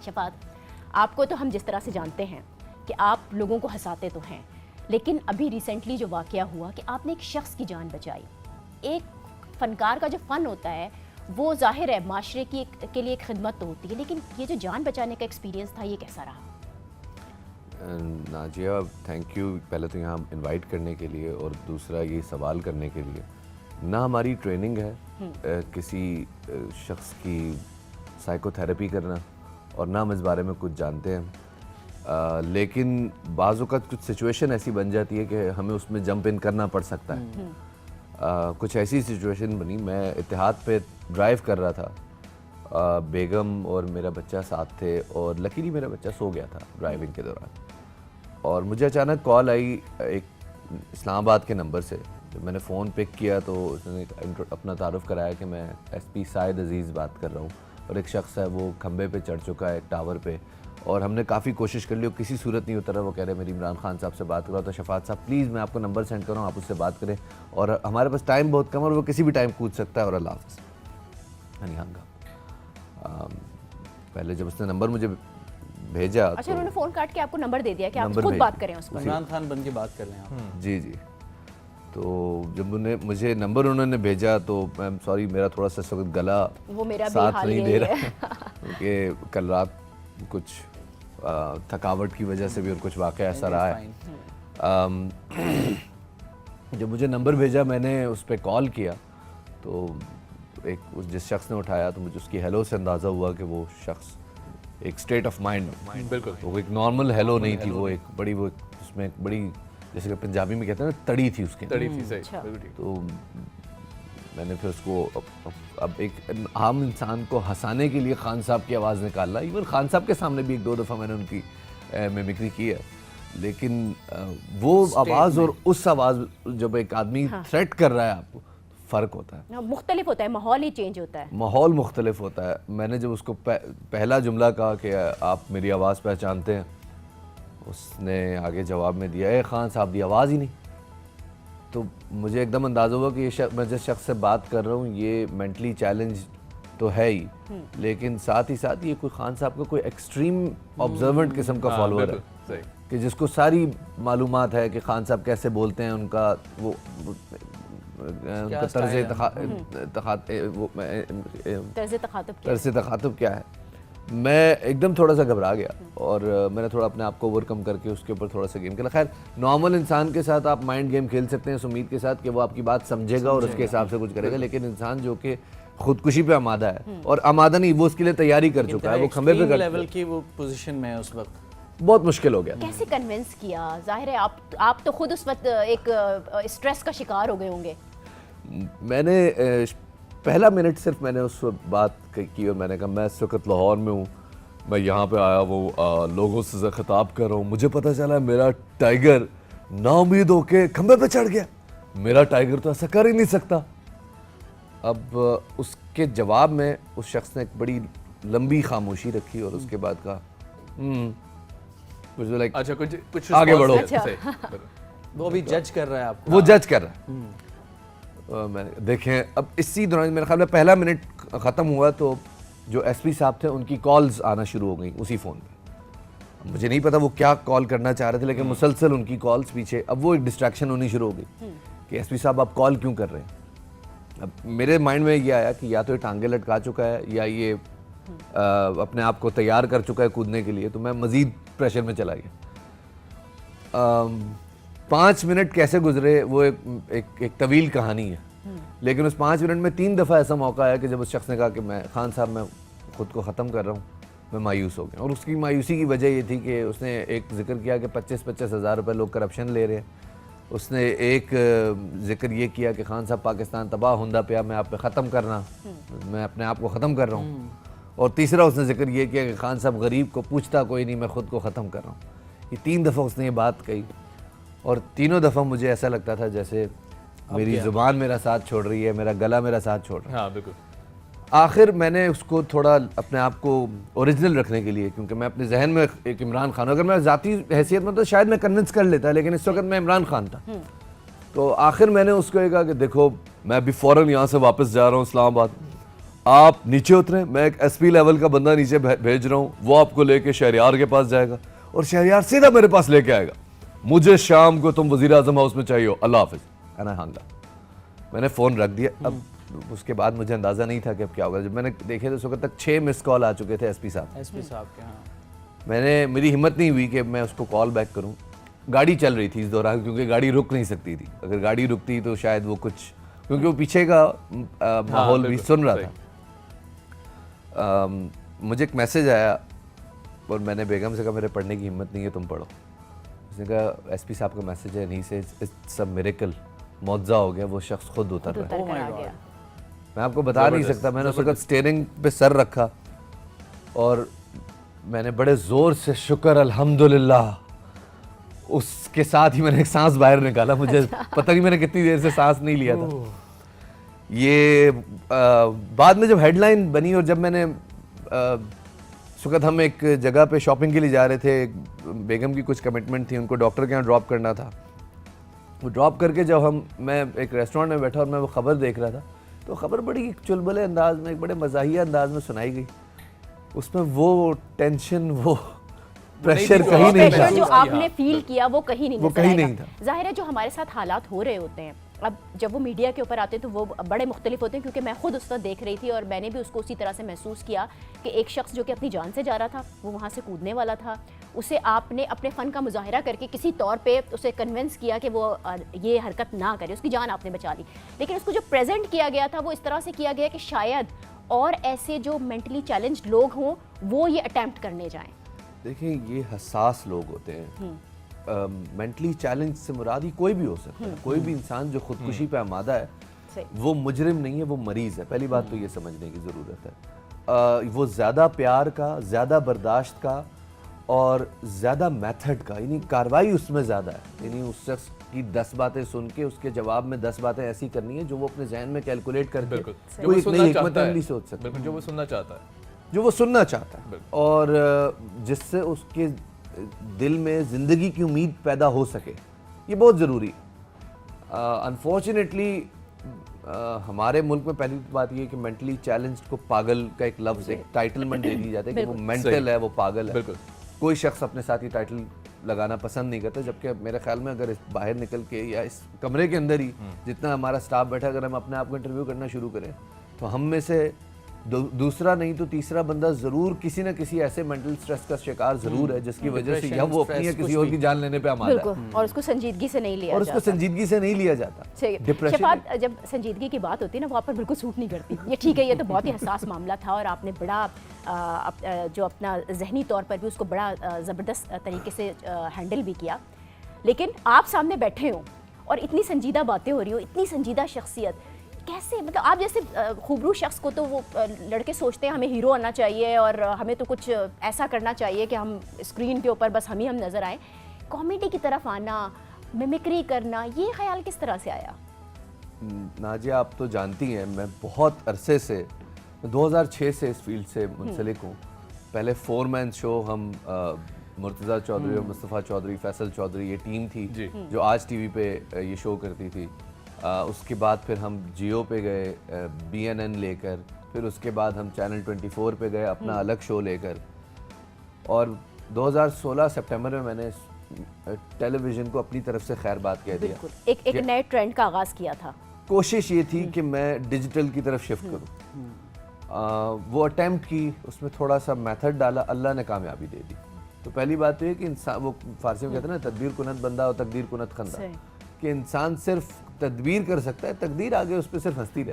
शफात, आपको तो हम जिस तरह से जानते हैं कि आप लोगों को हंसाते तो हैं, लेकिन अभी रिसेंटली जो वाक़या हुआ कि आपने एक शख्स की जान बचाई। एक फ़नकार का जो फ़न होता है वो ज़ाहिर है माशरे के लिए एक खिदमत तो होती है, लेकिन ये जो जान बचाने का एक्सपीरियंस था ये कैसा रहा? नाजिया, थैंक यू पहले तो यहाँ इनवाइट करने के लिए, और दूसरा ये सवाल करने के लिए। ना हमारी ट्रेनिंग है किसी शख्स की साइकोथेरेपी करना, और ना हम इस बारे में कुछ जानते हैं, लेकिन बाज़ औक़ात कुछ सिचुएशन ऐसी बन जाती है कि हमें उसमें जंप इन करना पड़ सकता है। कुछ ऐसी सिचुएशन बनी, मैं इत्तेहाद पे ड्राइव कर रहा था, बेगम और मेरा बच्चा साथ थे, और लकीली मेरा बच्चा सो गया था ड्राइविंग के दौरान, और मुझे अचानक कॉल आई एक इस्लामाबाद के नंबर से। जब मैंने फ़ोन पिक किया तो उसने अपना तारुफ़ कराया कि मैं एसपी साइद अजीज़ बात कर रहा हूँ, और एक शख्स है वो खंबे पे चढ़ चुका है टावर पे, और हमने काफ़ी कोशिश कर ली और किसी सूरत नहीं उतरा। वो कह रहे मेरी इमरान खान साहब से बात करो, तो शफात साहब प्लीज़ मैं आपको नंबर सेंड कर रहा हूँ, आप उससे बात करें, और हमारे पास टाइम बहुत कम है और वो किसी भी टाइम कूद सकता है, और अल्लाह हाफ़िज़। यानी हंगा पहले जब उसने नंबर मुझे भेजा, अच्छा, तो उन्होंने फ़ोन काट के आपको नंबर दे दिया कि आप नंबर खुद भेज बात करें उस पर? इमरान खान बन के बात कर रहे हैं आप? जी जी। तो जब मुझे नंबर उन्होंने भेजा तो आई एम सॉरी, मेरा थोड़ा सा इस वक्त गला वो मेरा भी साथ हाल नहीं यही दे है। रहा क्योंकि कल रात कुछ थकावट की वजह से भी और कुछ वाक़या ऐसा रहा है। जब मुझे नंबर भेजा मैंने उस पर कॉल किया, तो जिस शख्स ने उठाया तो मुझे उसकी हेलो से अंदाज़ा हुआ कि वो शख्स एक स्टेट ऑफ माइंड, बिल्कुल वो एक नॉर्मल हेलो नहीं थी, वो एक बड़ी, वो उसमें एक बड़ी, जैसे कि पंजाबी में कहते हैं ना, तड़ी थी उसके, तड़ी थी, सही। तो मैंने फिर उसको अब एक आम इंसान को हंसाने के लिए खान साहब की आवाज़ निकाला। इवन खान साहब के सामने भी एक दो दफ़ा मैंने उनकी मिमिक्री की है, लेकिन वो आवाज़ और उस आवाज़, जब एक आदमी थ्रेट कर रहा है आपको, फ़र्क होता है, मुख्तलिफ होता है, माहौल ही चेंज होता है, माहौल मुख्तलिफ होता है। मैंने जब उसको पहला जुमला कहा कि आप मेरी आवाज़ पहचानते हैं, उसने आगे जवाब में दिया, खान साहब की आवाज़ ही नहीं। तो मुझे एकदम अंदाज़ा हुआ कि ये मैं जिस शख्स से बात कर रहा हूँ ये मेंटली चैलेंज तो है ही, लेकिन साथ ही साथ ये कोई खान साहब का कोई एक्सट्रीम ऑब्जर्वेंट किस्म का फॉलोअर है, कि जिसको सारी मालूमात है कि खान साहब कैसे बोलते हैं, उनका वो उनका तर्ज़ तख़ातुब क्या है। मैं एकदम थोड़ा सा घबरा गया और मैंने थोड़ा अपने आप को ओवरकम करके उसके ऊपर थोड़ा सा गेम खेला। खैर, नॉर्मल इंसान के साथ आप माइंड गेम खेल सकते हैं इस उम्मीद के साथ कि वो आपकी बात समझेगा और उसके हिसाब से कुछ करेगा, लेकिन इंसान जो कि खुदकुशी पे आमादा है, और आमादा नहीं, वो उसके लिए तैयारी कर चुका है, वो खंबे पे लेवल की वो पोजीशन में है उस वक्त, बहुत मुश्किल हो गया। कैसे कन्विंस किया? जाहिर है आप तो खुद उस वक्त एक स्ट्रेस का शिकार हो गए होंगे। मैंने पहला मिनट सिर्फ मैंने उस बात की और मैंने कहा मैं इस वक्त लाहौर में हूँ, मैं यहाँ पे आया वो लोगों से खिताब कर रहा हूँ, मुझे पता चला मेरा टाइगर नाउम्मीद होके खंबे पे चढ़ गया, मेरा टाइगर तो ऐसा कर ही नहीं सकता। अब उसके जवाब में उस शख्स ने एक बड़ी लंबी खामोशी रखी और उसके बाद कहा लाइक अच्छा कुछ आगे बढ़ो। वो भी जज कर रहा है आपको, वो जज कर रहा है। मैंने देखें, अब इसी दौरान मेरे ख्याल में पहला मिनट ख़त्म हुआ तो जो एसपी साहब थे उनकी कॉल्स आना शुरू हो गई उसी फ़ोन पे। मुझे नहीं पता वो क्या कॉल करना चाह रहे थे, लेकिन मुसलसल उनकी कॉल्स पीछे, अब वो एक डिस्ट्रैक्शन होनी शुरू हो गई कि एसपी साहब आप कॉल क्यों कर रहे हैं। अब मेरे माइंड में ये आया कि या तो ये टांगे लटका चुका है या ये अपने आप को तैयार कर चुका है कूदने के लिए, तो मैं मज़ीद प्रेशर में चला गया। 5 मिनट कैसे गुजरे वो एक तवील कहानी है, लेकिन उस 5 मिनट में 3 दफ़ा ऐसा मौका आया कि जब उस शख्स ने कहा कि मैं खान साहब मैं ख़ुद को ख़त्म कर रहा हूँ, मैं मायूस हो गया। और उसकी मायूसी की वजह ये थी कि उसने एक जिक्र किया कि 25-25 हज़ार रुपये लोग करप्शन ले रहे हैं। उसने एक जिक्र ये किया कि खान साहब पाकिस्तान तबाह होंदा पिया, मैं आप पे ख़त्म करना, मैं अपने आप को ख़त्म कर रहा हूँ। और तीसरा उसने जिक्र ये किया कि खान साहब गरीब को पूछता कोई नहीं, मैं ख़ुद को ख़त्म कर रहा हूँ। ये 3 दफ़ा उसने ये बात कही और तीनों दफ़ा मुझे ऐसा लगता था जैसे मेरी ज़ुबान मेरा साथ छोड़ रही है, मेरा गला मेरा साथ छोड़ रहा है। हाँ बिल्कुल। आखिर मैंने उसको थोड़ा अपने आप को ओरिजिनल रखने के लिए, क्योंकि मैं अपने जहन में एक इमरान खान, अगर मैं ज़ाती हैसियत में तो शायद मैं कन्विंस कर लेता, लेकिन इस वक्त मैं इमरान खान था। तो आखिर मैंने उसको ये कहा कि देखो मैं अभी फ़ौरन यहाँ से वापस जा रहा हूँ इस्लामाबाद, आप नीचे उतरे, मैं एक एसपी लेवल का बंदा नीचे भेज रहा हूँ, वो आपको लेके शहरियार के पास जाएगा और शहरियार सीधा मेरे पास लेके आएगा, मुझे शाम को तुम वजीर आजम हाउस में चाहिए हो, अल्लाह हाफिज। And I hung up. मैंने फ़ोन रख दिया। अब उसके बाद मुझे अंदाज़ा नहीं था कि अब क्या होगा। जब मैंने देखे तो उस वक्त तक 6 मिस कॉल आ चुके थे एसपी साहब। एसपी साहब के, हाँ। मेरी हिम्मत नहीं हुई कि मैं उसको कॉल बैक करूं। गाड़ी चल रही थी इस दौरान, क्योंकि गाड़ी रुक नहीं सकती थी। अगर गाड़ी रुकती तो शायद वो कुछ, क्योंकि वो पीछे का माहौल भी सुन रहा था। मुझे एक मैसेज आया और मैंने बेगम से कहा मेरे पढ़ने की हिम्मत नहीं है, तुम पढ़ो। उसने कहा एसपी साहब का मैसेज है, नहीं से इट्स अ मिरेकल, मौजज़ा हो गया, वो शख्स खुद उतर रहा है। उतर कर आ गया। मैं आपको बता नहीं सकता। मैंने उस वक्त स्टीयरिंग पे सर रखा और मैंने बड़े ज़ोर से शुक्र अल्हम्दुलिल्लाह, उसके साथ ही मैंने एक सांस बाहर निकाला। मुझे पता नहीं मैंने कितनी देर से सांस नहीं लिया था। ये बाद में जब हेडलाइन बनी और जब मैंने उस वक्त हम एक जगह पे शॉपिंग के लिए जा रहे थे, बेगम की कुछ कमिटमेंट थी, उनको डॉक्टर के यहाँ ड्रॉप करना था। वो ड्रॉप करके जब मैं एक रेस्टोरेंट में बैठा और मैं वो खबर देख रहा था, तो खबर बड़ी चुलबुले अंदाज में, एक बड़े मज़ाहिया अंदाज में सुनाई गई। उसमें वो टेंशन, वो प्रेशर कहीं नहीं था। जो आपने फील किया वो कहीं नहीं, वो कहीं नहीं था। जाहिर है जो हमारे साथ हालात हो रहे होते हैं, अब जब वो मीडिया के ऊपर आते हैं तो वो बड़े मुख्तलिफ होते हैं, क्योंकि मैं खुद उस वक्त देख रही थी और मैंने भी उसको उसी तरह से महसूस किया कि एक शख्स जो कि अपनी जान से जा रहा था, वो वहाँ से कूदने वाला था, उसे आपने अपने फ़न का मुजाहरा करके किसी तौर पे उसे कन्विंस किया कि वो ये हरकत ना करे, उसकी जान आपने बचा ली। लेकिन उसको जो प्रेजेंट किया गया था वो इस तरह से किया गया कि शायद और ऐसे जो मेंटली चैलेंज लोग हों वो ये अटैम्प्ट करने जाएं। देखिए, ये हसास लोग होते हैं। मेंटली चैलेंज से मुराद ही कोई भी हो सकता है। कोई भी इंसान जो खुदकुशी पे आमादा है वो मुजरिम नहीं है, वो मरीज है। पहली बात तो ये समझने की ज़रूरत है। वो ज़्यादा प्यार का, ज़्यादा बर्दाश्त का और ज़्यादा मेथड का, यानी कार्रवाई उसमें ज़्यादा है। यानी उस शख्स की 10 बातें सुन के उसके जवाब में 10 बातें ऐसी करनी है जो वो अपने जहन में कैलकुलेट करके कोई एक नई हिकमत अमली सोच सकता है, जो वो सुनना चाहता है, और जिससे उसके दिल में ज़िंदगी की उम्मीद पैदा हो सके। ये बहुत ज़रूरी है। अनफॉर्चुनेटली हमारे मुल्क में पहली बात ये कि मेंटली चैलेंज को पागल का एक लफ्ज़, एक टाइटलमेंट दे दी जाता है कि वो मेंटल है, वो पागल है। कोई शख्स अपने साथ ही टाइटल लगाना पसंद नहीं करता, जबकि मेरे ख्याल में अगर बाहर निकल के या इस कमरे के अंदर ही जितना हमारा स्टाफ बैठा, अगर हम अपने आप को इंटरव्यू करना शुरू करें तो हम में से दूसरा नहीं तो तीसरा बंदा जरूर किसी न किसी ऐसे मेंटल स्ट्रेस का शिकार जरूर है जिसकी वजह से या वो अपनी या किसी और की जान लेने पे आमादा है, और उसको संजीदगी से नहीं लिया और उसको संजीदगी से नहीं लिया जाता। शफात, जब संजीदगी की बात होती है ना, वो आप पर बिल्कुल सूट नहीं करती। ये ठीक है, ये तो बहुत ही हसास मामला था और आपने बड़ा जो अपना जहनी तौर पर भी उसको बड़ा ज़बरदस्त तरीके से हैंडल भी किया। लेकिन आप सामने बैठे हो और इतनी संजीदा बातें हो रही हो, इतनी संजीदा शख्सियत, कैसे, मतलब आप जैसे खूबरू शख्स को तो वो लड़के सोचते हैं हमें हीरो आना चाहिए और हमें तो कुछ ऐसा करना चाहिए कि हम स्क्रीन के ऊपर बस हम नज़र आएँ। कॉमेडी की तरफ आना, मिमिक्री करना, ये ख्याल किस तरह से आया? नाजिया, आप तो जानती हैं मैं बहुत अरसे से 2006 से इस फील्ड से मुंसलिक हूँ। पहले 4-मैन शो हम मुर्तज़ा चौधरी और मुस्तफ़ा चौधरी, फैसल चौधरी, ये टीम थी जो आज टीवी पे ये शो करती थी। उसके बाद फिर हम जियो पे गए BNN लेकर, फिर उसके बाद हम चैनल 24 पे गए अपना अलग शो लेकर, और 2016 सितंबर में मैंने टेलीविज़न को अपनी तरफ से खैर बात कह दिया। एक नए ट्रेंड का आगाज़ किया था। कोशिश ये थी कि मैं डिजिटल की तरफ शिफ्ट करूँ। वो अटेम्प्ट की, उसमें थोड़ा सा मेथड डाला, अल्लाह ने कामयाबी दे दी। तो पहली बात तो ये कि इंसान, वो फारसी में कहते हैं ना, तदबीर कुनत बंदा और तकदीर कुनत खंदा, कि इंसान सिर्फ तदबीर कर सकता है, तकदीर आगे उस पर सिर्फ हंसती रहती है।